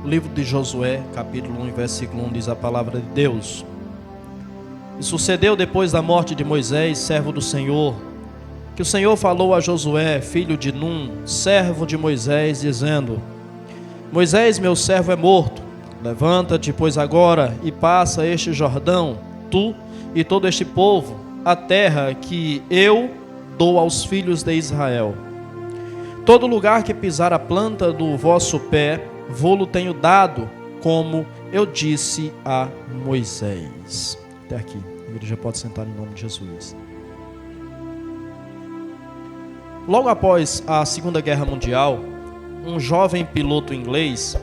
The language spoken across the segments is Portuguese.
livro de Josué, capítulo 1, versículo 1, diz a palavra de Deus. E sucedeu depois da morte de Moisés, servo do Senhor, que o Senhor falou a Josué, filho de Num, servo de Moisés, dizendo: Moisés, meu servo, é morto. Levanta-te, pois, agora, e passa este Jordão, tu e todo este povo, a terra que eu dou aos filhos de Israel. Todo lugar que pisar a planta do vosso pé, vô-lo tenho dado, como eu disse a Moisés. Até aqui. A igreja pode sentar em nome de Jesus. Logo após a Segunda Guerra Mundial, um jovem piloto inglês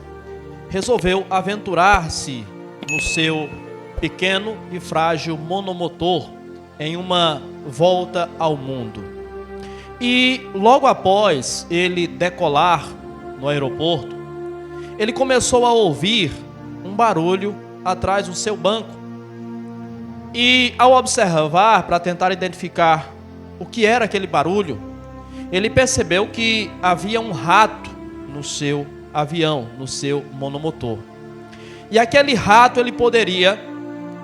resolveu aventurar-se no seu pequeno e frágil monomotor em uma volta ao mundo. E logo após ele decolar no aeroporto, ele começou a ouvir um barulho atrás do seu banco. E ao observar, para tentar identificar o que era aquele barulho, ele percebeu que havia um rato no seu avião, no seu monomotor. E aquele rato ele poderia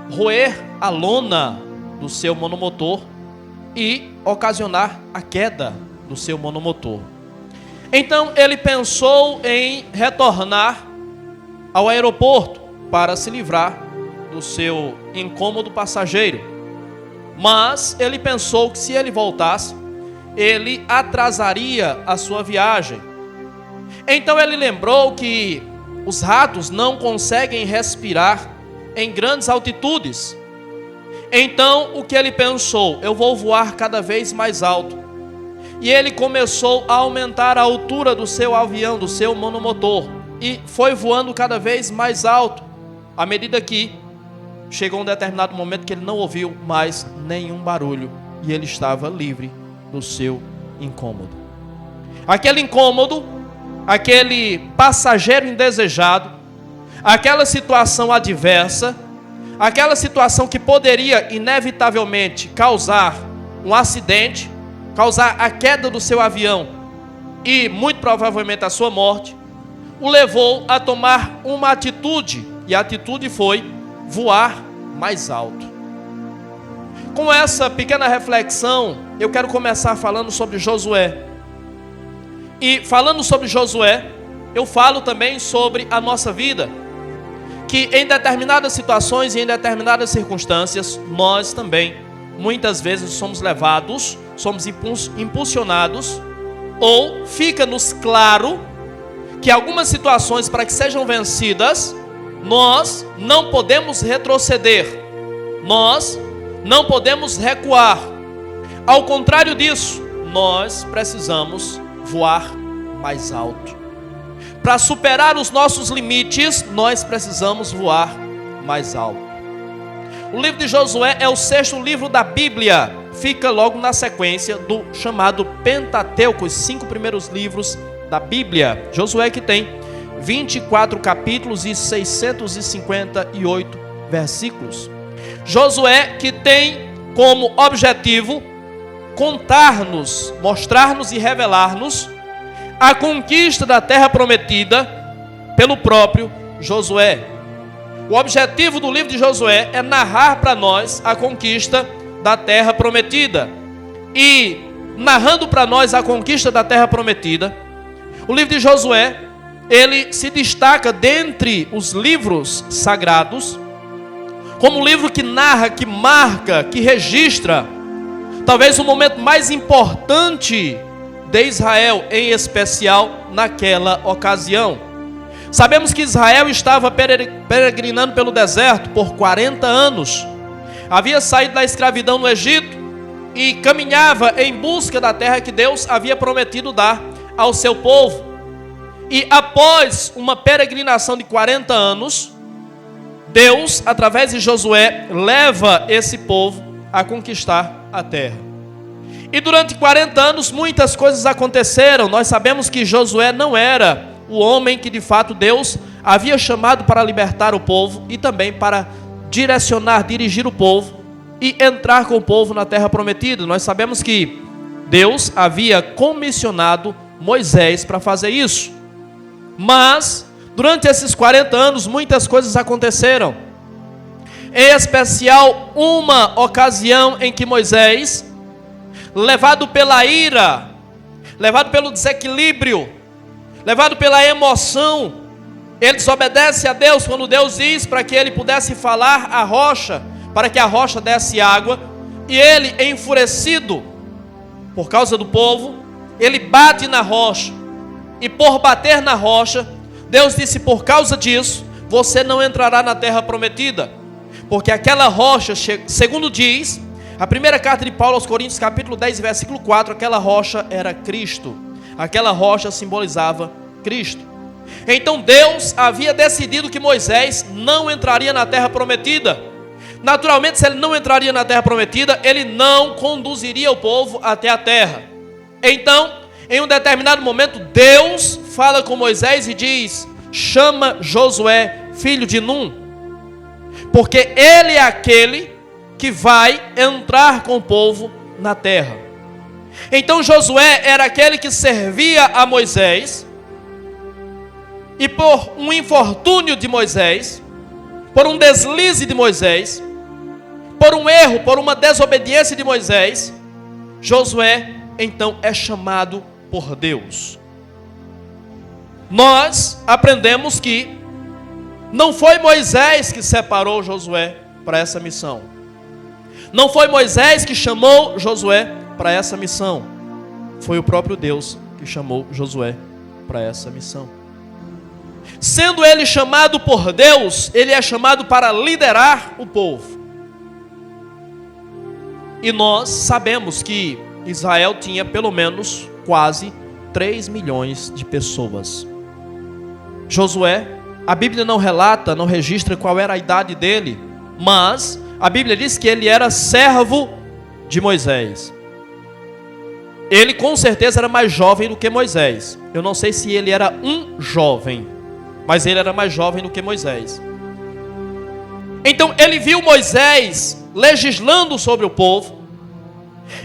roer a lona do seu monomotor e ocasionar a queda do seu monomotor. Então ele pensou em retornar ao aeroporto para se livrar do seu incômodo passageiro. Mas ele pensou que se ele voltasse, ele atrasaria a sua viagem. Então ele lembrou que os ratos não conseguem respirar em grandes altitudes. Então o que ele pensou? Eu vou voar cada vez mais alto. E ele começou a aumentar a altura do seu avião, do seu monomotor. E foi voando cada vez mais alto, à medida que chegou um determinado momento que ele não ouviu mais nenhum barulho. E ele estava livre do seu incômodo. Aquele incômodo, aquele passageiro indesejado, aquela situação adversa, aquela situação que poderia inevitavelmente causar um acidente, causar a queda do seu avião e muito provavelmente a sua morte, o levou a tomar uma atitude, e a atitude foi voar mais alto. Com essa pequena reflexão, eu quero começar falando sobre Josué. E falando sobre Josué, eu falo também sobre a nossa vida, que em determinadas situações e em determinadas circunstâncias, nós também, muitas vezes, somos levados, somos impulsionados, ou fica-nos claro que algumas situações, para que sejam vencidas, nós não podemos retroceder, nós não podemos recuar. Ao contrário disso, nós precisamos voar mais alto. Para superar os nossos limites, nós precisamos voar mais alto. O livro de Josué é o 6º livro da Bíblia. Fica logo na sequência do chamado Pentateuco, os 5 primeiros livros da Bíblia. Josué que tem 24 capítulos e 658 versículos. Josué que tem como objetivo contar-nos, mostrar-nos e revelar-nos a conquista da terra prometida pelo próprio Josué. O objetivo do livro de Josué é narrar para nós a conquista da terra prometida. E narrando para nós a conquista da terra prometida, o livro de Josué, ele se destaca dentre os livros sagrados como um livro que narra, que marca, que registra talvez o momento mais importante de Israel, em especial naquela ocasião. Sabemos que Israel estava peregrinando pelo deserto por 40 anos. Havia saído da escravidão no Egito e caminhava em busca da terra que Deus havia prometido dar ao seu povo. E após uma peregrinação de 40 anos, Deus, através de Josué, leva esse povo a conquistar a terra. E durante 40 anos muitas coisas aconteceram. Nós sabemos que Josué não era o homem que de fato Deus havia chamado para libertar o povo e também para direcionar, dirigir o povo e entrar com o povo na terra prometida. Nós sabemos que Deus havia comissionado Moisés para fazer isso. Mas durante esses 40 anos, muitas coisas aconteceram. Em especial, uma ocasião em que Moisés, levado pela ira, levado pelo desequilíbrio, levado pela emoção, ele desobedece a Deus quando Deus diz para que ele pudesse falar à rocha, para que a rocha desse água, e ele, enfurecido por causa do povo, ele bate na rocha, e por bater na rocha, Deus disse: por causa disso, você não entrará na terra prometida, porque aquela rocha, segundo diz a primeira carta de Paulo aos Coríntios, capítulo 10, versículo 4, aquela rocha era Cristo, aquela rocha simbolizava Cristo. Então Deus havia decidido que Moisés não entraria na terra prometida. Naturalmente, se ele não entraria na terra prometida, ele não conduziria o povo até a terra. Então, em um determinado momento, Deus fala com Moisés e diz: chama Josué, filho de Num, porque ele é aquele que vai entrar com o povo na terra. Então Josué era aquele que servia a Moisés, e por um infortúnio de Moisés, por um deslize de Moisés, por um erro, por uma desobediência de Moisés, Josué então é chamado por Deus. Nós aprendemos que não foi Moisés que separou Josué para essa missão. Não foi Moisés que chamou Josué para essa missão. Foi o próprio Deus que chamou Josué para essa missão. Sendo ele chamado por Deus, ele é chamado para liderar o povo. E nós sabemos que Israel tinha pelo menos quase 3 milhões de pessoas. Josué, a Bíblia não relata, não registra qual era a idade dele, mas a Bíblia diz que ele era servo de Moisés. Ele com certeza era mais jovem do que Moisés. Eu não sei se ele era um jovem, mas ele era mais jovem do que Moisés. Então ele viu Moisés legislando sobre o povo,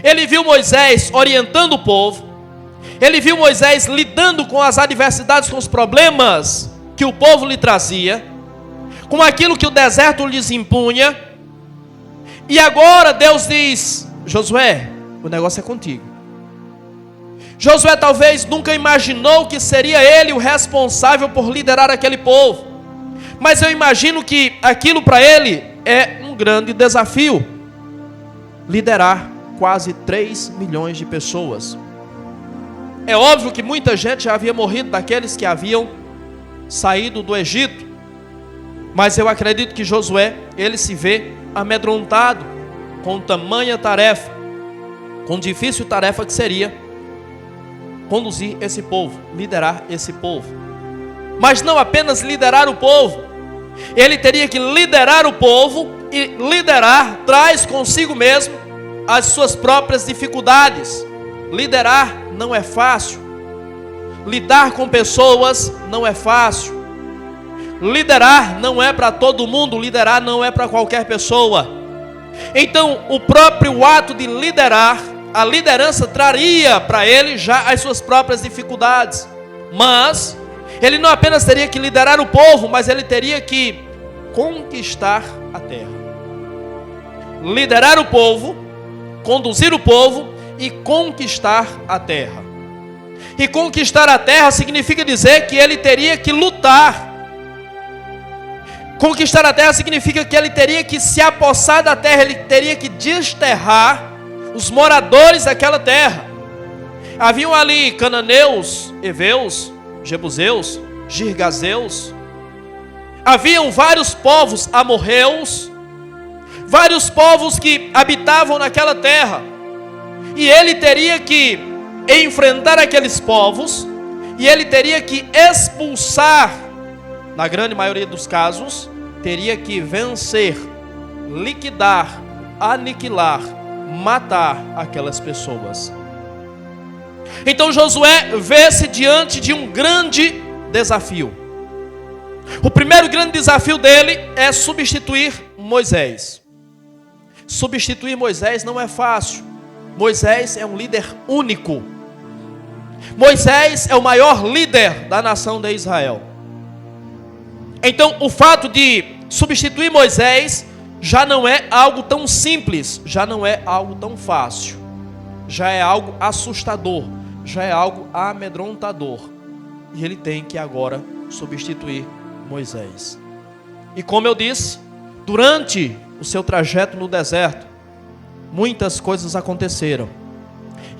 ele viu Moisés orientando o povo, ele viu Moisés lidando com as adversidades, com os problemas que o povo lhe trazia, com aquilo que o deserto lhes impunha. E agora Deus diz: Josué, o negócio é contigo. Josué talvez nunca imaginou que seria ele o responsável por liderar aquele povo, mas eu imagino que aquilo para ele é um grande desafio, liderar quase 3 milhões de pessoas. É óbvio que muita gente já havia morrido daqueles que haviam saído do Egito, mas eu acredito que Josué, ele se vê amedrontado com tamanha tarefa, com difícil tarefa que seria conduzir esse povo, liderar esse povo. Mas não apenas liderar o povo, ele teria que liderar o povo, e liderar traz consigo mesmo as suas próprias dificuldades. Liderar não é fácil, lidar com pessoas não é fácil, liderar não é para todo mundo, liderar não é para qualquer pessoa. Então o próprio ato de liderar, a liderança traria para ele já as suas próprias dificuldades. Mas ele não apenas teria que liderar o povo, mas ele teria que conquistar a terra. Liderar o povo, conduzir o povo e conquistar a terra. E conquistar a terra significa dizer que ele teria que lutar. Conquistar a terra significa que ele teria que se apossar da terra, ele teria que desterrar os moradores daquela terra. Haviam ali cananeus, heveus, jebuseus, girgazeus. Haviam vários povos amorreus, vários povos que habitavam naquela terra. E ele teria que enfrentar aqueles povos, e ele teria que expulsar, na grande maioria dos casos, teria que vencer, liquidar, aniquilar, matar aquelas pessoas. Então Josué vê-se diante de um grande desafio. O primeiro grande desafio dele é substituir Moisés. Substituir Moisés não é fácil. Moisés é um líder único. Moisés é o maior líder da nação de Israel. Então, o fato de substituir Moisés já não é algo tão simples, já não é algo tão fácil, já é algo assustador, já é algo amedrontador. E ele tem que agora substituir Moisés. E como eu disse, durante o seu trajeto no deserto, muitas coisas aconteceram.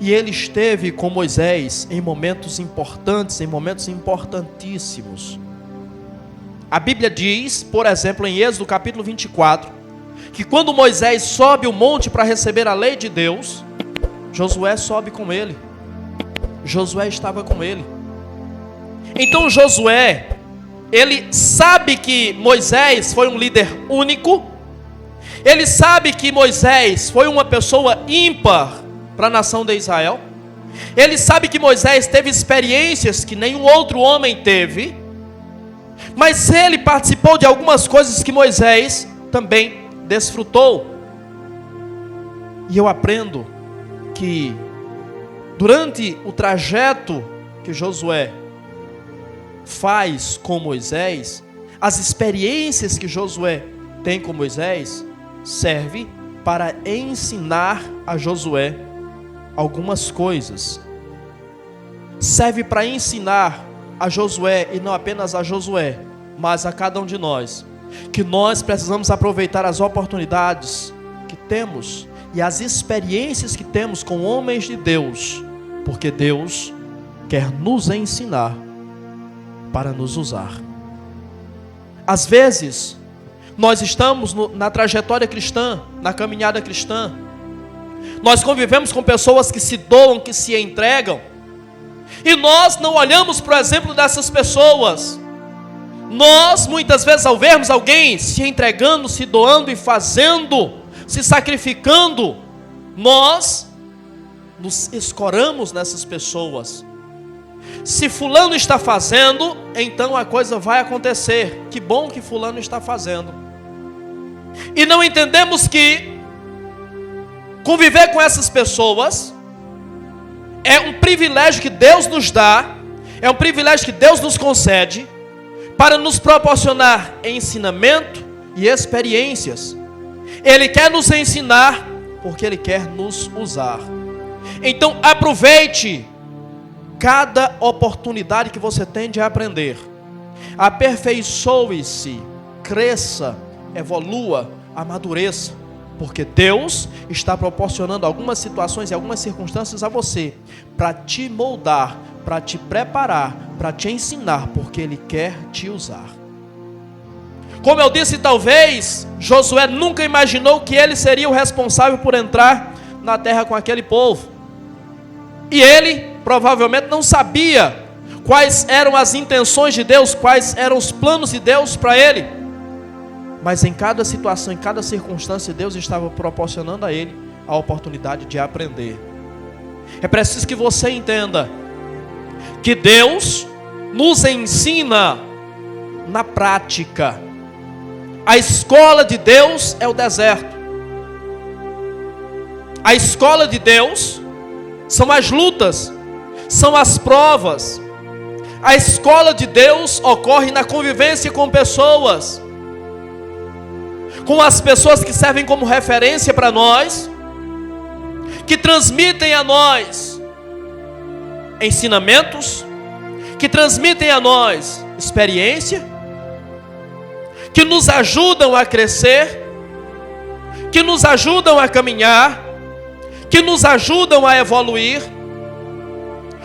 E ele esteve com Moisés em momentos importantes, em momentos importantíssimos. A Bíblia diz, por exemplo, em Êxodo capítulo 24, que quando Moisés sobe o monte para receber a lei de Deus, Josué sobe com ele. Josué estava com ele. Então Josué, ele sabe que Moisés foi um líder único. Ele sabe que Moisés foi uma pessoa ímpar para a nação de Israel. Ele sabe que Moisés teve experiências que nenhum outro homem teve. Mas ele participou de algumas coisas que Moisés também desfrutou. E eu aprendo que durante o trajeto que Josué faz com Moisés, as experiências que Josué tem com Moisés serve para ensinar a Josué algumas coisas. Serve para ensinar a Josué, e não apenas a Josué, mas a cada um de nós, que nós precisamos aproveitar as oportunidades que temos e as experiências que temos com homens de Deus, porque Deus quer nos ensinar para nos usar. Às vezes, nós estamos na trajetória cristã, na caminhada cristã, nós convivemos com pessoas que se doam, que se entregam, e nós não olhamos para o exemplo dessas pessoas. Nós, muitas vezes, ao vermos alguém se entregando, se doando e fazendo, se sacrificando, nós nos escoramos nessas pessoas. Se fulano está fazendo, então a coisa vai acontecer. Que bom que fulano está fazendo. E não entendemos que conviver com essas pessoas é um privilégio que Deus nos dá, é um privilégio que Deus nos concede, para nos proporcionar ensinamento e experiências. Ele quer nos ensinar, porque Ele quer nos usar. Então aproveite cada oportunidade que você tem de aprender. Aperfeiçoe-se, cresça, evolua, amadureça, porque Deus está proporcionando algumas situações e algumas circunstâncias a você, para te moldar, para te preparar, para te ensinar, porque Ele quer te usar. Como eu disse, talvez Josué nunca imaginou que ele seria o responsável por entrar na terra com aquele povo. E ele provavelmente não sabia quais eram as intenções de Deus, quais eram os planos de Deus para ele. Mas em cada situação, em cada circunstância, Deus estava proporcionando a ele a oportunidade de aprender. É preciso que você entenda que Deus nos ensina na prática. A escola de Deus é o deserto. A escola de Deus são as lutas, são as provas. A escola de Deus ocorre na convivência com pessoas, com as pessoas que servem como referência para nós, que transmitem a nós ensinamentos, que transmitem a nós experiência, que nos ajudam a crescer, que nos ajudam a caminhar, que nos ajudam a evoluir.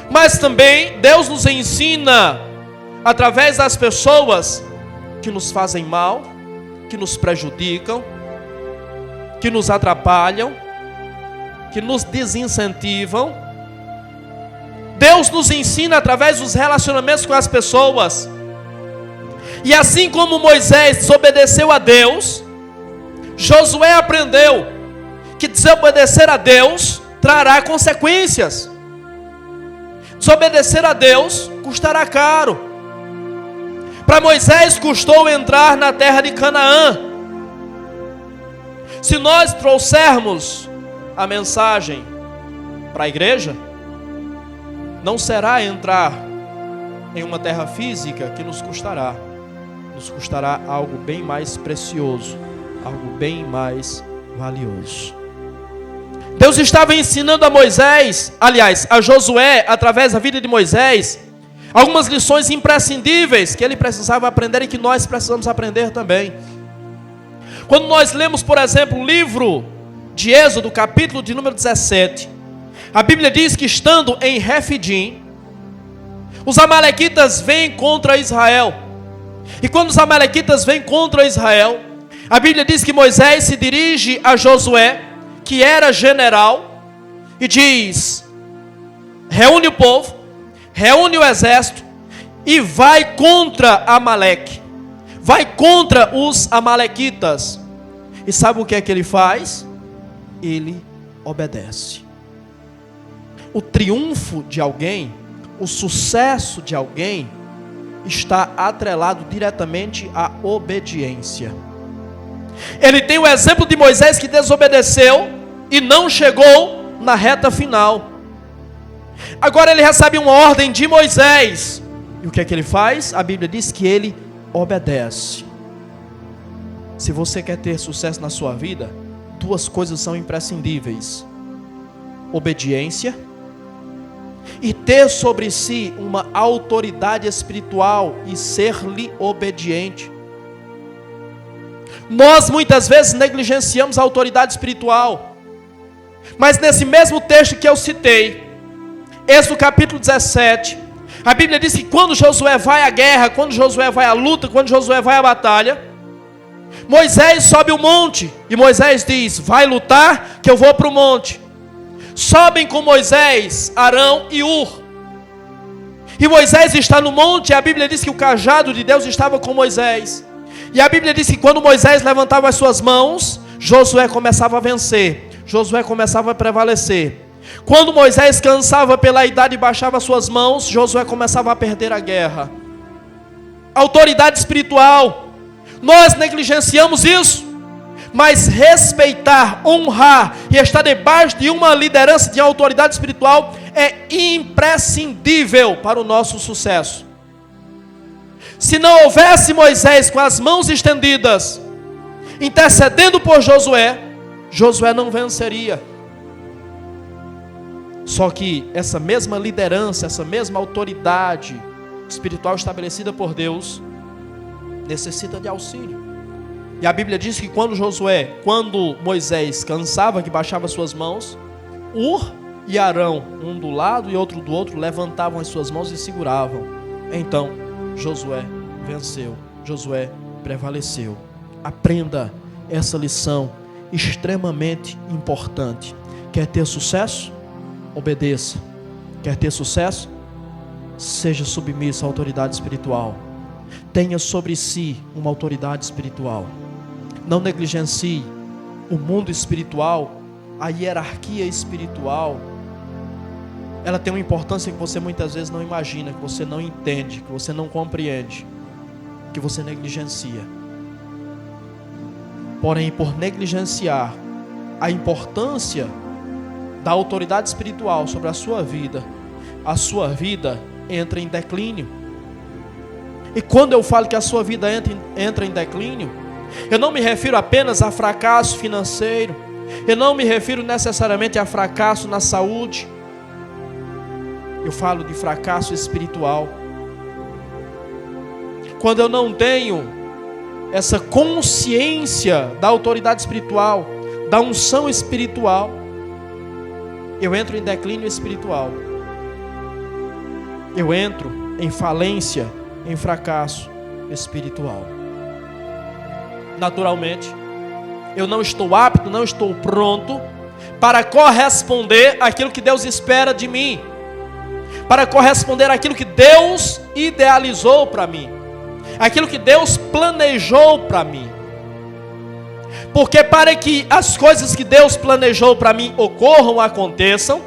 Mas também Deus nos ensina através das pessoas que nos fazem mal, que nos prejudicam, que nos atrapalham, que nos desincentivam. Deus nos ensina através dos relacionamentos com as pessoas. E assim como Moisés desobedeceu a Deus, Josué aprendeu que desobedecer a Deus trará consequências. Desobedecer a Deus custará caro. Para Moisés custou entrar na terra de Canaã. Se nós trouxermos a mensagem para a igreja, não será entrar em uma terra física que nos custará, nos custará algo bem mais precioso, algo bem mais valioso. Deus estava ensinando a Moisés, aliás, a Josué, através da vida de Moisés, algumas lições imprescindíveis que ele precisava aprender e que nós precisamos aprender também. Quando nós lemos, por exemplo, o livro de Êxodo, capítulo de número 17, a Bíblia diz que estando em Refidim, os amalequitas vêm contra Israel. E quando os amalequitas vêm contra Israel, a Bíblia diz que Moisés se dirige a Josué, que era general, e diz: reúne o povo, reúne o exército e vai contra Amaleque, vai contra os amalequitas. E sabe o que é que ele faz? Ele obedece. O triunfo de alguém, o sucesso de alguém, está atrelado diretamente à obediência. Ele tem o exemplo de Moisés, que desobedeceu e não chegou na reta final. Agora ele recebe uma ordem de Moisés. E o que é que ele faz? A Bíblia diz que ele obedece. Se você quer ter sucesso na sua vida, duas coisas são imprescindíveis: obediência e ter sobre si uma autoridade espiritual e ser-lhe obediente. Nós muitas vezes negligenciamos a autoridade espiritual. Mas nesse mesmo texto que eu citei, Êxodo capítulo 17, a Bíblia diz que quando Josué vai à guerra, quando Josué vai à luta, quando Josué vai à batalha, Moisés sobe o monte, e Moisés diz: vai lutar que eu vou para o monte. Sobem com Moisés, Arão e Ur. E Moisés está no monte, e a Bíblia diz que o cajado de Deus estava com Moisés. E a Bíblia diz que quando Moisés levantava as suas mãos, Josué começava a vencer, Josué começava a prevalecer. Quando Moisés cansava pela idade e baixava as suas mãos, Josué começava a perder a guerra. Autoridade espiritual, nós negligenciamos isso. Mas respeitar, honrar e estar debaixo de uma liderança de autoridade espiritual é imprescindível para o nosso sucesso. Se não houvesse Moisés com as mãos estendidas, intercedendo por Josué, Josué não venceria. Só que essa mesma liderança, essa mesma autoridade espiritual estabelecida por Deus, necessita de auxílio. E a Bíblia diz que quando Moisés cansava, que baixava suas mãos, Ur e Arão, um do lado e outro do outro, levantavam as suas mãos e seguravam. Então Josué venceu, Josué prevaleceu. Aprenda essa lição extremamente importante. Quer ter sucesso? Obedeça. Quer ter sucesso? Seja submisso à autoridade espiritual. Tenha sobre si uma autoridade espiritual. Não negligencie o mundo espiritual, a hierarquia espiritual. Ela tem uma importância que você muitas vezes não imagina, que você não entende, que você não compreende, que você negligencia. Porém, por negligenciar a importância da autoridade espiritual sobre a sua vida entra em declínio. E quando eu falo que a sua vida entra em declínio, eu não me refiro apenas a fracasso financeiro, eu não me refiro necessariamente a fracasso na saúde, eu falo de fracasso espiritual. Quando eu não tenho essa consciência da autoridade espiritual, da unção espiritual, eu entro em declínio espiritual. Eu entro em falência, em fracasso espiritual. Naturalmente, eu não estou apto, não estou pronto para corresponder àquilo que Deus espera de mim, para corresponder àquilo que Deus idealizou para mim, aquilo que Deus planejou para mim. Porque para que as coisas que Deus planejou para mim ocorram, aconteçam,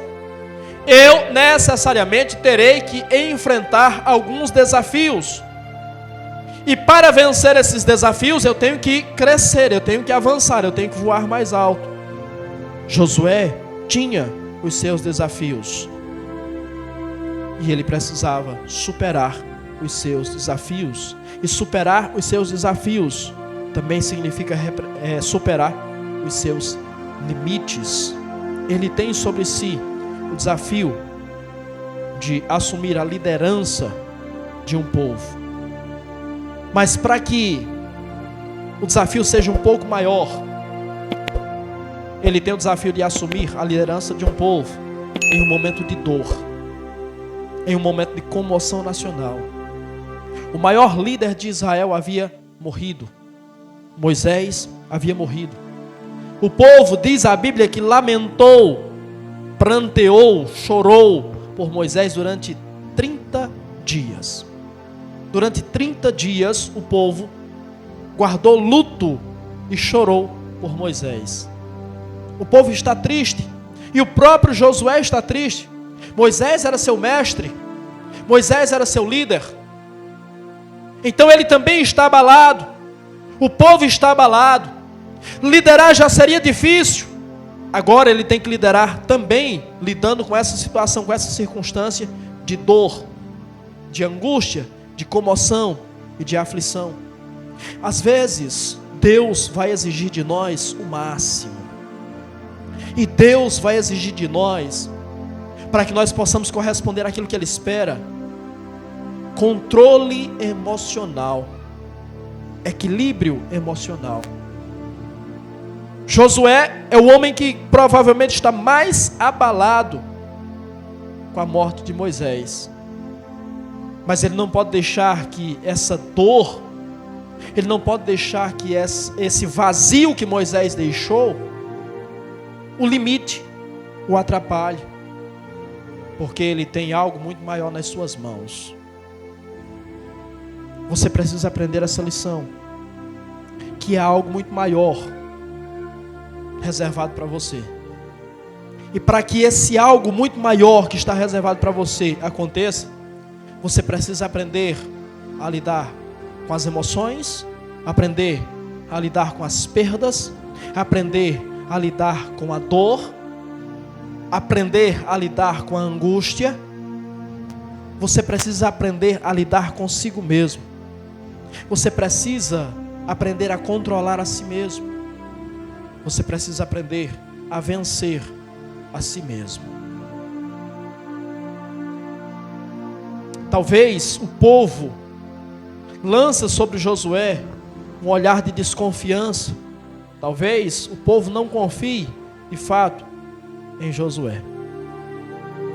eu necessariamente terei que enfrentar alguns desafios. E para vencer esses desafios, eu tenho que crescer, eu tenho que avançar, eu tenho que voar mais alto. Josué tinha os seus desafios. E ele precisava superar os seus desafios. E superar os seus desafios também significa superar os seus limites. Ele tem sobre si o desafio de assumir a liderança de um povo. Mas para que o desafio seja um pouco maior, ele tem o desafio de assumir a liderança de um povo em um momento de dor, em um momento de comoção nacional. O maior líder de Israel havia morrido. Moisés havia morrido. O povo, diz a Bíblia, que lamentou, pranteou, chorou por Moisés durante 30 dias. Durante 30 dias o povo guardou luto e chorou por Moisés. O povo está triste, e o próprio Josué está triste. Moisés era seu mestre, Moisés era seu líder, então ele também está abalado, o povo está abalado. Liderar já seria difícil, agora ele tem que liderar também, lidando com essa situação, com essa circunstância de dor, de angústia, de comoção e de aflição. Às vezes, Deus vai exigir de nós o máximo, e Deus vai exigir de nós, para que nós possamos corresponder àquilo que Ele espera, controle emocional, equilíbrio emocional. Josué é o homem que provavelmente está mais abalado com a morte de Moisés, mas ele não pode deixar que essa dor, ele não pode deixar que esse vazio que Moisés deixou o limite, o atrapalhe, porque ele tem algo muito maior nas suas mãos. Você precisa aprender essa lição, que há algo muito maior reservado para você. E para que esse algo muito maior que está reservado para você aconteça, você precisa aprender a lidar com as emoções, aprender a lidar com as perdas, aprender a lidar com a dor, aprender a lidar com a angústia. Você precisa aprender a lidar consigo mesmo. Você precisa aprender a controlar a si mesmo. Você precisa aprender a vencer a si mesmo. Talvez o povo lança sobre Josué um olhar de desconfiança. Talvez o povo não confie, de fato, em Josué.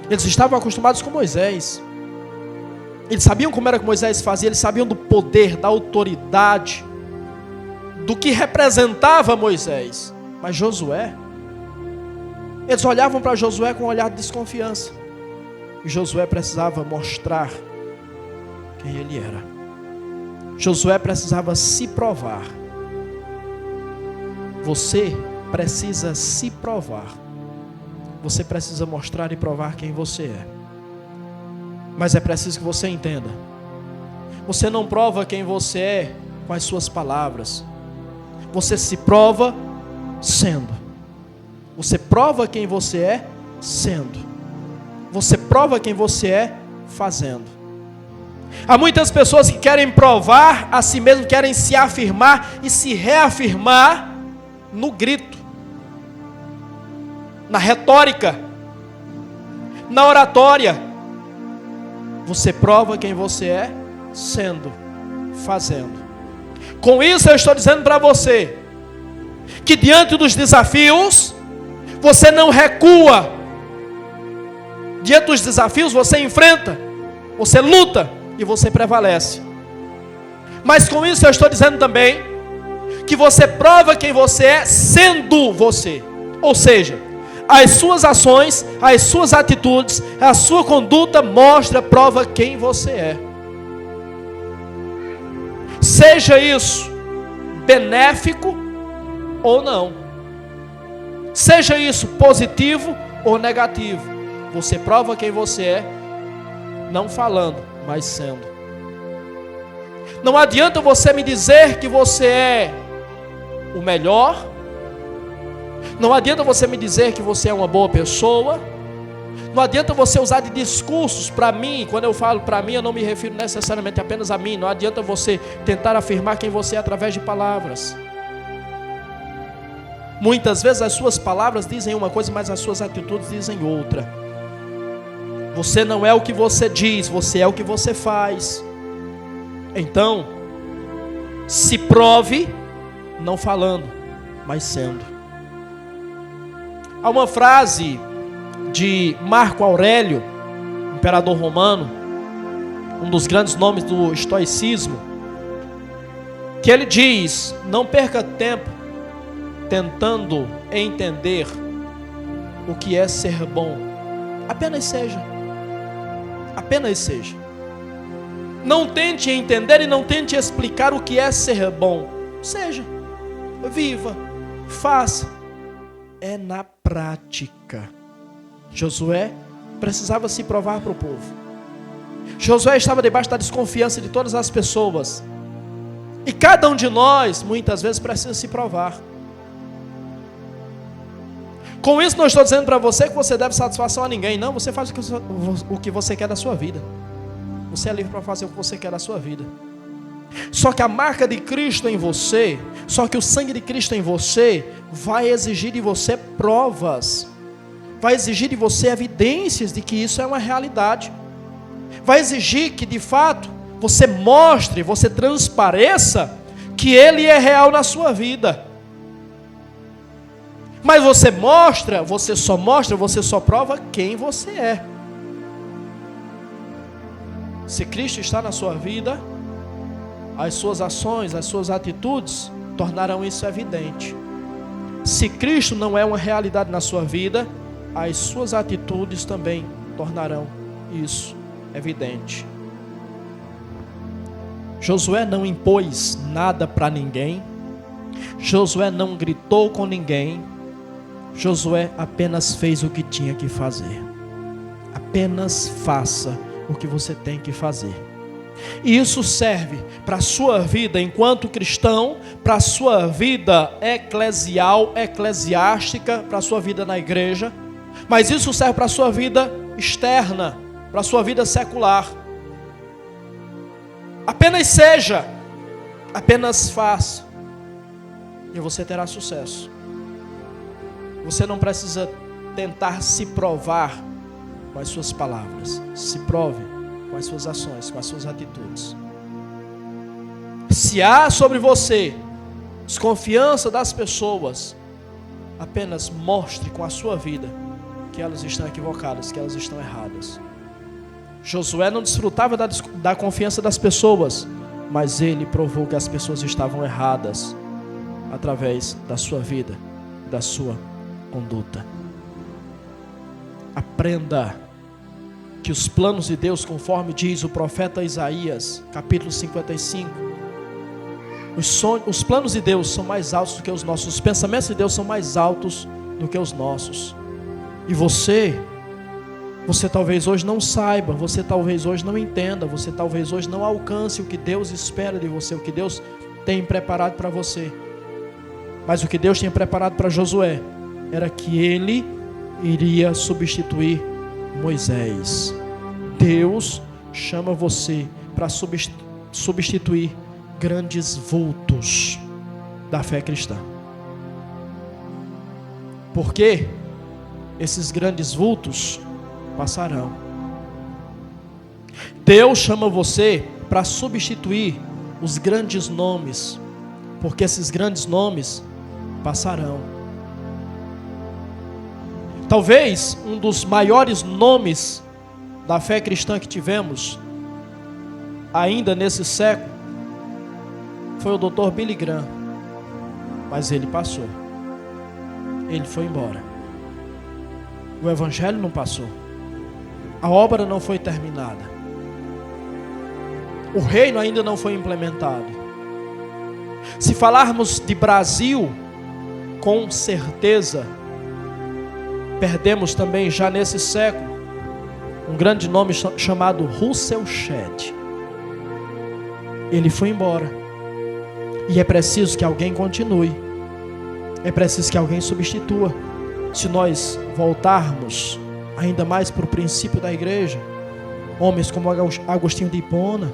Eles estavam acostumados com Moisés. Eles sabiam como era que Moisés fazia, eles sabiam do poder, da autoridade, do que representava Moisés. Mas Josué, eles olhavam para Josué com um olhar de desconfiança. E Josué precisava mostrar quem ele era. Josué precisava se provar. Você precisa se provar. Você precisa mostrar e provar quem você é. Mas é preciso que você entenda. Você não prova quem você é com as suas palavras. Você se prova sendo. Você prova quem você é sendo. Você prova quem você é fazendo. Há muitas pessoas que querem provar a si mesmo, querem se afirmar e se reafirmar no grito, na retórica, na oratória. Você prova quem você é sendo, fazendo. Com isso eu estou dizendo para você que diante dos desafios você não recua. Diante dos desafios você enfrenta, você luta e você prevalece. Mas com isso eu estou dizendo também que você prova quem você é sendo você. Ou seja, as suas ações, as suas atitudes, a sua conduta mostra, prova quem você é. Seja isso benéfico ou não. Seja isso positivo ou negativo. Você prova quem você é, não falando, mas sendo. Não adianta você me dizer que você é o melhor. Não adianta você me dizer que você é uma boa pessoa. Não adianta você usar de discursos para mim. Quando eu falo para mim, eu não me refiro necessariamente apenas a mim. Não adianta você tentar afirmar quem você é através de palavras. Muitas vezes as suas palavras dizem uma coisa, mas as suas atitudes dizem outra. Você não é o que você diz, você é o que você faz. Então, se prove, não falando, mas sendo. Há uma frase de Marco Aurélio, imperador romano, um dos grandes nomes do estoicismo, que ele diz: não perca tempo tentando entender o que é ser bom. Apenas seja. Apenas seja. Não tente entender e não tente explicar o que é ser bom. Seja. Viva. Faça. É na prática. Josué precisava se provar para o povo. Josué estava debaixo da desconfiança de todas as pessoas. E cada um de nós, muitas vezes, precisa se provar. Com isso, não estou dizendo para você que você deve satisfação a ninguém. Não, você faz o que você quer da sua vida. Você é livre para fazer o que você quer da sua vida. Só que a marca de Cristo em você, só que o sangue de Cristo em você, vai exigir de você provas. Vai exigir de você evidências de que isso é uma realidade. Vai exigir que, de fato, você mostre, você transpareça que Ele é real na sua vida. Mas você só prova quem você é. Se Cristo está na sua vida, as suas ações, as suas atitudes tornarão isso evidente. Se Cristo não é uma realidade na sua vida, as suas atitudes também tornarão isso evidente. Josué não impôs nada para ninguém. Josué não gritou com ninguém. Josué apenas fez o que tinha que fazer. Apenas faça o que você tem que fazer. E isso serve para a sua vida enquanto cristão, para a sua vida eclesial, eclesiástica, para a sua vida na igreja. Mas isso serve para a sua vida externa, para a sua vida secular. Apenas seja, apenas faça, e você terá sucesso. Você não precisa tentar se provar com as suas palavras. Se prove com as suas ações, com as suas atitudes. Se há sobre você desconfiança das pessoas, apenas mostre com a sua vida que elas estão equivocadas, que elas estão erradas. Josué não desfrutava da confiança das pessoas, mas ele provou que as pessoas estavam erradas através da sua vida, da sua conduta. Aprenda que os planos de Deus, conforme diz o profeta Isaías, capítulo 55, os planos de Deus são mais altos do que os nossos, os pensamentos de Deus são mais altos do que os nossos. E você talvez hoje não saiba, você talvez hoje não entenda, você talvez hoje não alcance o que Deus espera de você, o que Deus tem preparado para você. Mas o que Deus tinha preparado para Josué era que ele iria substituir Moisés. Deus chama você para substituir grandes vultos da fé cristã. Porque esses grandes vultos passarão. Deus chama você para substituir os grandes nomes, porque esses grandes nomes passarão. Talvez um dos maiores nomes da fé cristã que tivemos ainda nesse século foi o Dr. Billy Graham, mas ele passou, ele foi embora. O evangelho não passou, a obra não foi terminada, o reino ainda não foi implementado. Se falarmos de Brasil, com certeza perdemos também já nesse século um grande nome chamado Russell Shedd. Ele foi embora, e é preciso que alguém continue, é preciso que alguém substitua. Se nós voltarmos ainda mais para o princípio da igreja, homens como Agostinho de Hipona,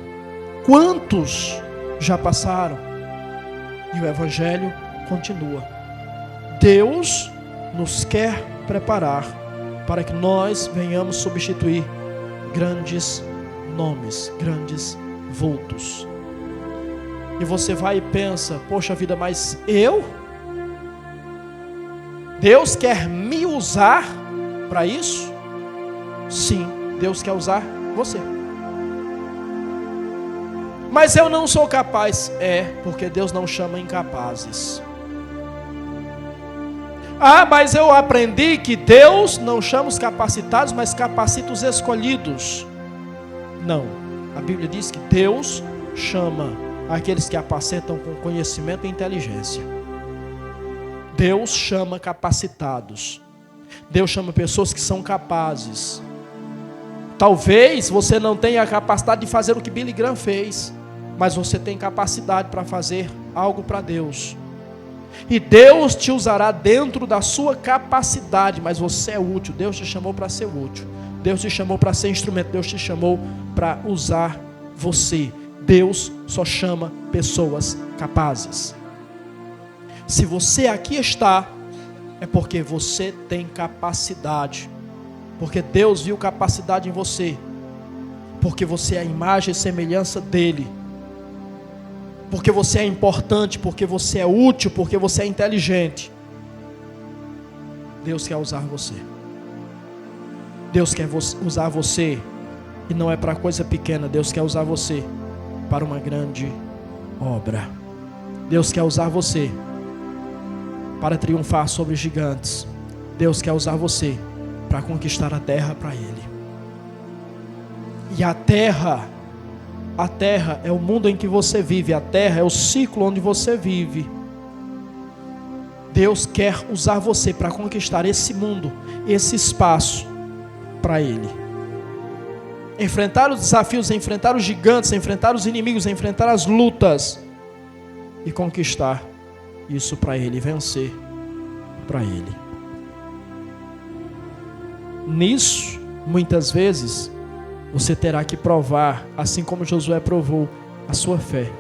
quantos já passaram? E o evangelho continua. Deus nos quer preparar para que nós venhamos substituir grandes nomes, grandes vultos. E você vai e pensa, poxa vida, mas eu? Deus quer me usar para isso? Sim, Deus quer usar você. Mas eu não sou capaz. É, porque Deus não chama incapazes. Ah, mas eu aprendi que Deus não chama os capacitados, mas capacita os escolhidos. Não, a Bíblia diz que Deus chama aqueles que apacentam com conhecimento e inteligência. Deus chama capacitados. Deus chama pessoas que são capazes. Talvez você não tenha a capacidade de fazer o que Billy Graham fez, mas você tem capacidade para fazer algo para Deus. E Deus te usará dentro da sua capacidade, mas você é útil. Deus te chamou para ser útil. Deus te chamou para ser instrumento. Deus te chamou para usar você. Deus só chama pessoas capazes. Se você aqui está, é porque você tem capacidade. Porque Deus viu capacidade em você. Porque você é a imagem e semelhança dele. Porque você é importante, porque você é útil, porque você é inteligente. Deus quer usar você. Deus quer usar você. E não é para coisa pequena. Deus quer usar você para uma grande obra. Deus quer usar você para triunfar sobre gigantes. Deus quer usar você para conquistar a terra para Ele. E a terra é o mundo em que você vive. A terra é o ciclo onde você vive. Deus quer usar você para conquistar esse mundo, esse espaço para Ele. Enfrentar os desafios, enfrentar os gigantes, enfrentar os inimigos, enfrentar as lutas e conquistar isso para Ele, vencer para Ele. Nisso, muitas vezes, você terá que provar, assim como Josué provou, a sua fé.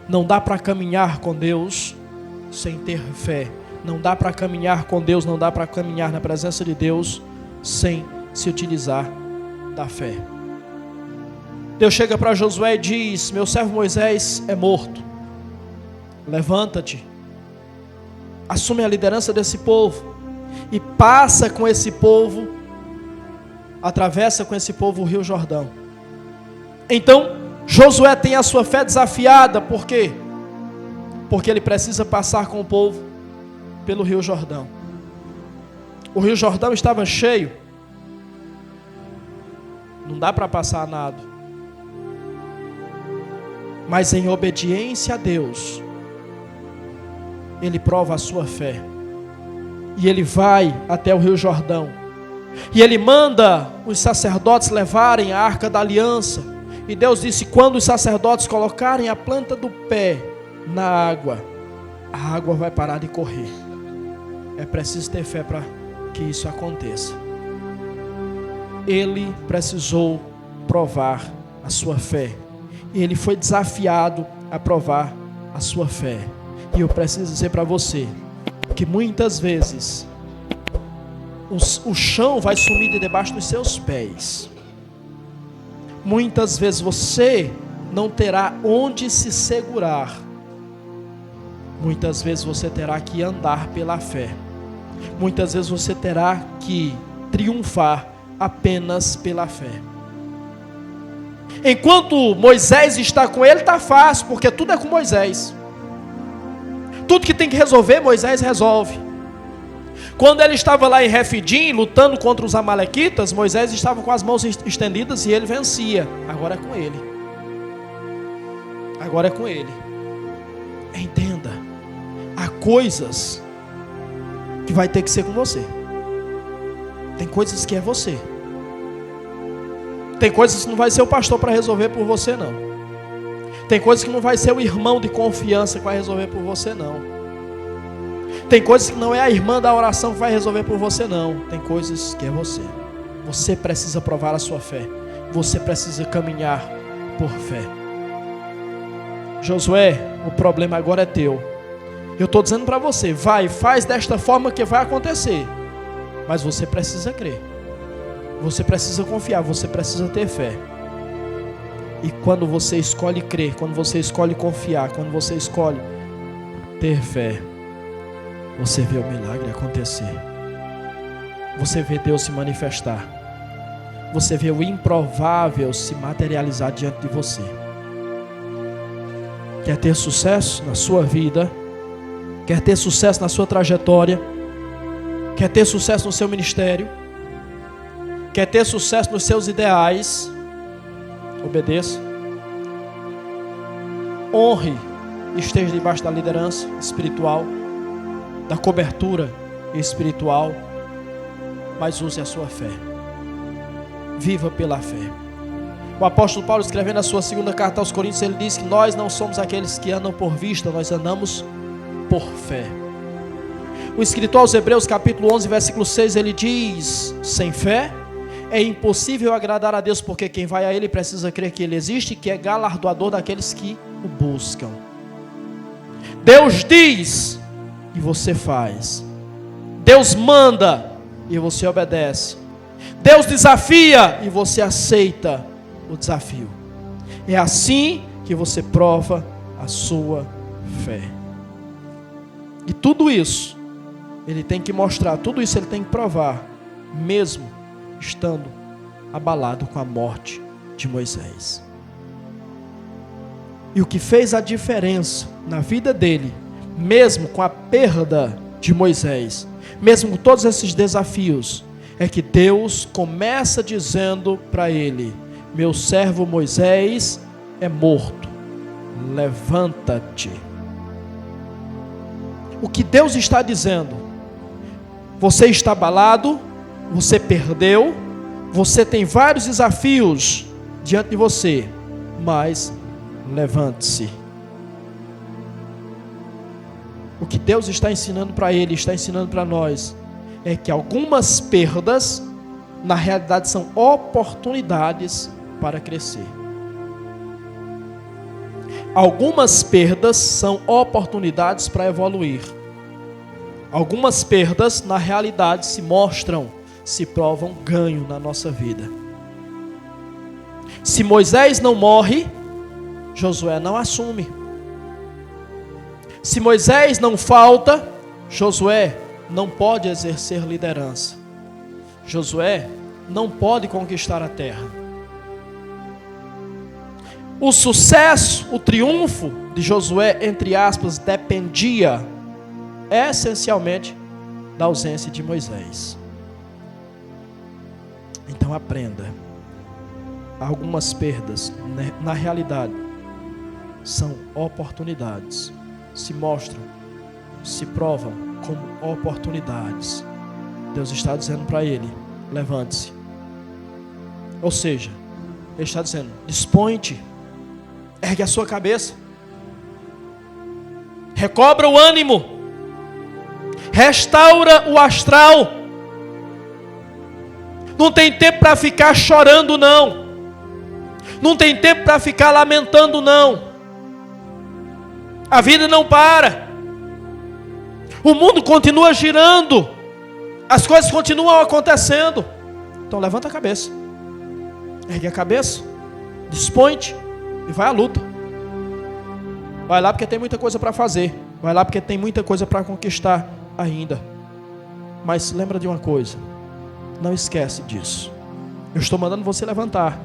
Não dá para caminhar com Deus sem ter fé. Não dá para caminhar com Deus, não dá para caminhar na presença de Deus sem se utilizar da fé. Deus chega para Josué e diz: meu servo Moisés é morto. Levanta-te, assume a liderança desse povo e passa com esse povo, atravessa com esse povo o Rio Jordão. Então Josué tem a sua fé desafiada. Por quê? Porque ele precisa passar com o povo pelo Rio Jordão. O Rio Jordão estava cheio. Não dá para passar nada. Mas em obediência a Deus, ele prova a sua fé. E ele vai até o Rio Jordão. E ele manda os sacerdotes levarem a arca da aliança. E Deus disse: quando os sacerdotes colocarem a planta do pé na água, a água vai parar de correr. É preciso ter fé para que isso aconteça. Ele precisou provar a sua fé. E ele foi desafiado a provar a sua fé. E eu preciso dizer para você que muitas vezes o chão vai sumir de debaixo dos seus pés. Muitas vezes você não terá onde se segurar. Muitas vezes você terá que andar pela fé. Muitas vezes você terá que triunfar apenas pela fé. Enquanto Moisés está com ele, está fácil, porque tudo é com Moisés. Tudo que tem que resolver, Moisés resolve. Quando ele estava lá em Refidim, lutando contra os amalequitas, Moisés estava com as mãos estendidas e ele vencia. Agora é com ele. Agora é com ele. Entenda, há coisas que vai ter que ser com você. Tem coisas que é você. Tem coisas que não vai ser o pastor para resolver por você, não. Tem coisas que não vai ser o irmão de confiança que vai resolver por você, não. Tem coisas que não é a irmã da oração que vai resolver por você, não. Tem coisas que é você. Você precisa provar a sua fé. Você precisa caminhar por fé. Josué, o problema agora é teu. Eu estou dizendo para você, vai, faz desta forma que vai acontecer. Mas você precisa crer. Você precisa confiar, você precisa ter fé. E quando você escolhe crer, quando você escolhe confiar, quando você escolhe ter fé, você vê o milagre acontecer. Você vê Deus se manifestar. Você vê o improvável se materializar diante de você. Quer ter sucesso na sua vida? Quer ter sucesso na sua trajetória? Quer ter sucesso no seu ministério? Quer ter sucesso nos seus ideais? Obedeça. Honre e esteja debaixo da liderança espiritual, da cobertura espiritual, mas use a sua fé. Viva pela fé. O apóstolo Paulo, escrevendo a sua segunda carta aos Coríntios, ele diz que nós não somos aqueles que andam por vista, nós andamos por fé. O escritor aos Hebreus, capítulo 11, versículo 6, ele diz: sem fé é impossível agradar a Deus, porque quem vai a Ele precisa crer que Ele existe e que é galardoador daqueles que o buscam. Deus diz e você faz. Deus manda e você obedece. Deus desafia e você aceita o desafio. É assim que você prova a sua fé. E tudo isso Ele tem que mostrar, tudo isso Ele tem que provar, mesmo estando abalado com a morte de Moisés. E o que fez a diferença na vida dele, mesmo com a perda de Moisés, mesmo com todos esses desafios, é que Deus começa dizendo para ele: meu servo Moisés é morto, levanta-te. O que Deus está dizendo: você está abalado, você perdeu, você tem vários desafios diante de você, mas levante-se. O que Deus está ensinando para ele, está ensinando para nós, é que algumas perdas, na realidade, são oportunidades para crescer. Algumas perdas são oportunidades para evoluir. Algumas perdas, na realidade, se provam ganho na nossa vida. Se Moisés não morre, Josué não assume. Se Moisés não falta, Josué não pode exercer liderança. Josué não pode conquistar a terra. O sucesso, o triunfo de Josué, entre aspas, dependia essencialmente da ausência de Moisés. Então aprenda. Algumas perdas, na realidade, são oportunidades. Se mostram, se provam como oportunidades. Deus está dizendo para ele: levante-se. Ou seja, Ele está dizendo: dispõe-te, ergue a sua cabeça, recobra o ânimo, restaura o astral. Não tem tempo para ficar chorando, não. Não tem tempo para ficar lamentando, não. A vida não para. O mundo continua girando. As coisas continuam acontecendo. Então levanta a cabeça, ergue a cabeça, dispõe-te e vai à luta. Vai lá porque tem muita coisa para fazer. Vai lá porque tem muita coisa para conquistar ainda. Mas lembra de uma coisa: não esquece disso. Eu estou mandando você levantar,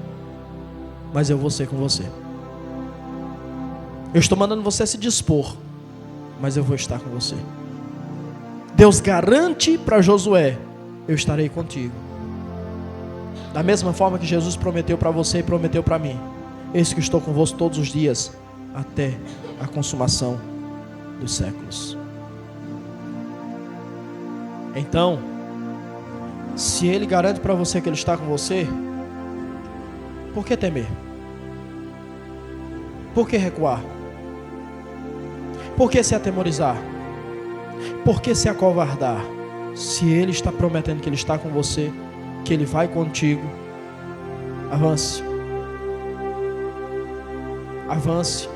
mas eu vou ser com você. Eu estou mandando você se dispor, mas eu vou estar com você. Deus garante para Josué: eu estarei contigo. Da mesma forma que Jesus prometeu para você e prometeu para mim: eis que estou convosco todos os dias, até a consumação dos séculos. Então, se Ele garante para você que Ele está com você, por que temer? Por que recuar? Por que se atemorizar? Por que se acovardar? Se Ele está prometendo que Ele está com você, que Ele vai contigo, avance. Avance.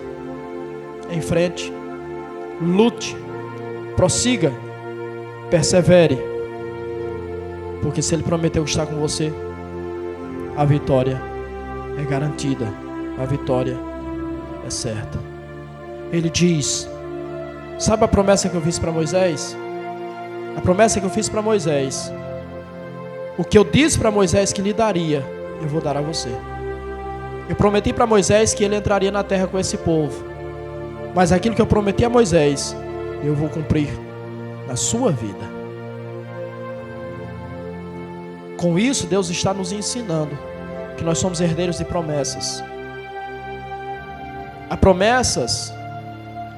Em frente. Lute. Prossiga. Persevere. Porque se Ele prometeu que está com você, a vitória é garantida. A vitória é certa. Ele diz, sabe a promessa que eu fiz para Moisés? A promessa que eu fiz para Moisés, o que eu disse para Moisés que lhe daria, eu vou dar a você. Eu prometi para Moisés que ele entraria na terra com esse povo, mas aquilo que eu prometi a Moisés, eu vou cumprir na sua vida. Com isso, Deus está nos ensinando que nós somos herdeiros de promessas. Há promessas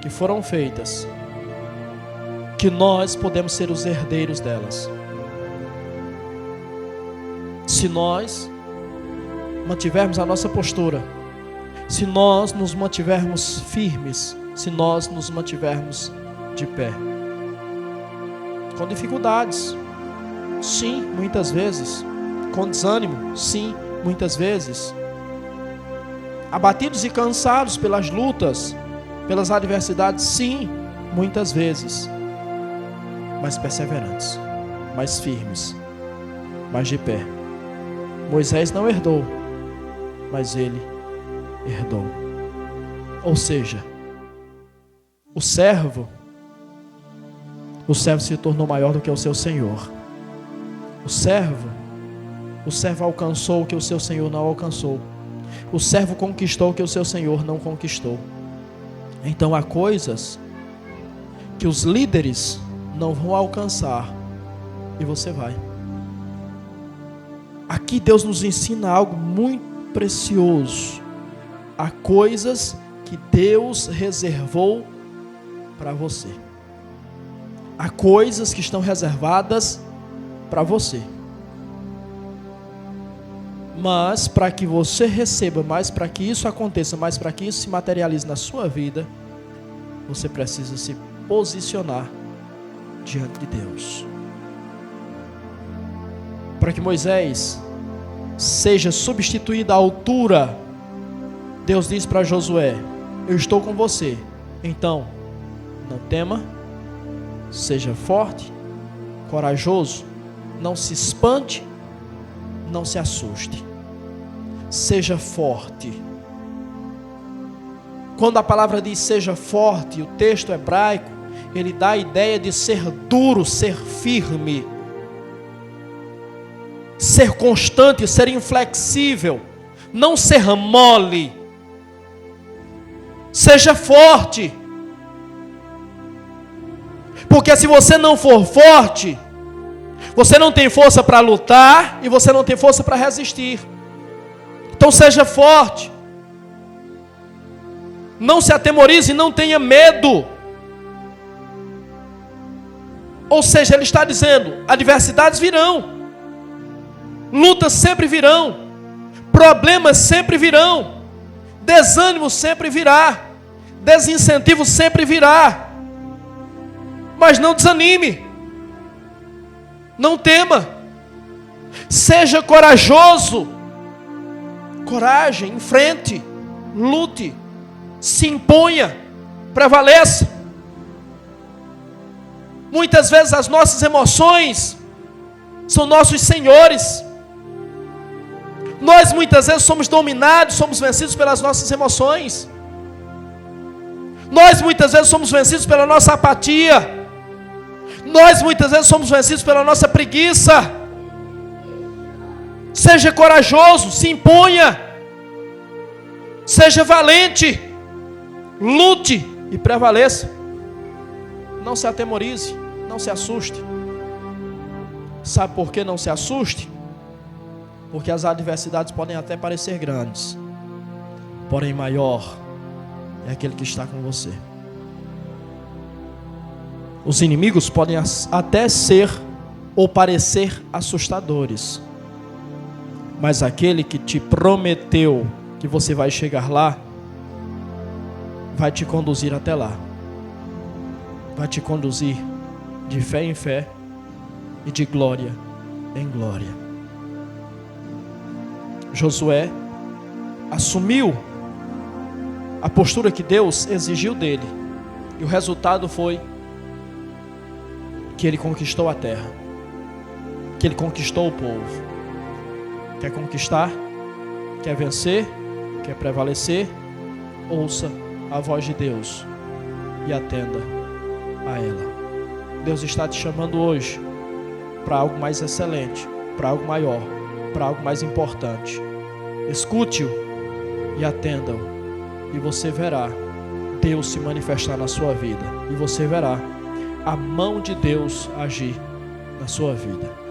que foram feitas, que nós podemos ser os herdeiros delas. Se nós mantivermos a nossa postura, se nós nos mantivermos firmes, se nós nos mantivermos de pé. Com dificuldades, sim, muitas vezes. Com desânimo, sim, muitas vezes. Abatidos e cansados pelas lutas, pelas adversidades, sim, muitas vezes. Mas perseverantes, mais firmes, mais de pé. Moisés não herdou, mas ele herdou. Ou seja, o servo se tornou maior do que o seu senhor. O servo alcançou o que o seu senhor não alcançou. O servo conquistou o que o seu senhor não conquistou. Então há coisas que os líderes não vão alcançar e você vai. Aqui Deus nos ensina algo muito precioso. Há coisas que Deus reservou para você. Há coisas que estão reservadas para você. Mas para que você receba, mas para que isso aconteça, mas para que isso se materialize na sua vida, você precisa se posicionar diante de Deus. Para que Moisés seja substituído à altura, Deus diz para Josué: eu estou com você, então não tema, seja forte, corajoso, não se espante, não se assuste, seja forte. Quando a palavra diz seja forte, o texto hebraico, ele dá a ideia de ser duro, ser firme, ser constante, ser inflexível, não ser mole. Seja forte, porque se você não for forte, você não tem força para lutar e você não tem força para resistir. Então seja forte, não se atemorize, não tenha medo. Ou seja, ele está dizendo, adversidades virão, lutas sempre virão, problemas sempre virão, desânimo sempre virá, desincentivo sempre virá, mas não desanime, não tema, seja corajoso, coragem, enfrente, lute, se imponha, prevaleça. Muitas vezes as nossas emoções são nossos senhores. Nós muitas vezes somos dominados, somos vencidos pelas nossas emoções. Nós muitas vezes somos vencidos pela nossa apatia. Nós muitas vezes somos vencidos pela nossa preguiça. Seja corajoso, se imponha. Seja valente. Lute e prevaleça. Não se atemorize, não se assuste. Sabe por que não se assuste? Porque as adversidades podem até parecer grandes, porém maior é aquele que está com você. Os inimigos podem até ser ou parecer assustadores, mas aquele que te prometeu que você vai chegar lá, vai te conduzir até lá, vai te conduzir de fé em fé e de glória em glória. Josué assumiu a postura que Deus exigiu dele, e o resultado foi que ele conquistou a terra, que ele conquistou o povo. Quer conquistar? Quer vencer? Quer prevalecer? Ouça a voz de Deus e atenda a ela. Deus está te chamando hoje para algo mais excelente, para algo maior, para algo mais importante. Escute-o e atenda-o, e você verá Deus se manifestar na sua vida, e você verá a mão de Deus agir na sua vida.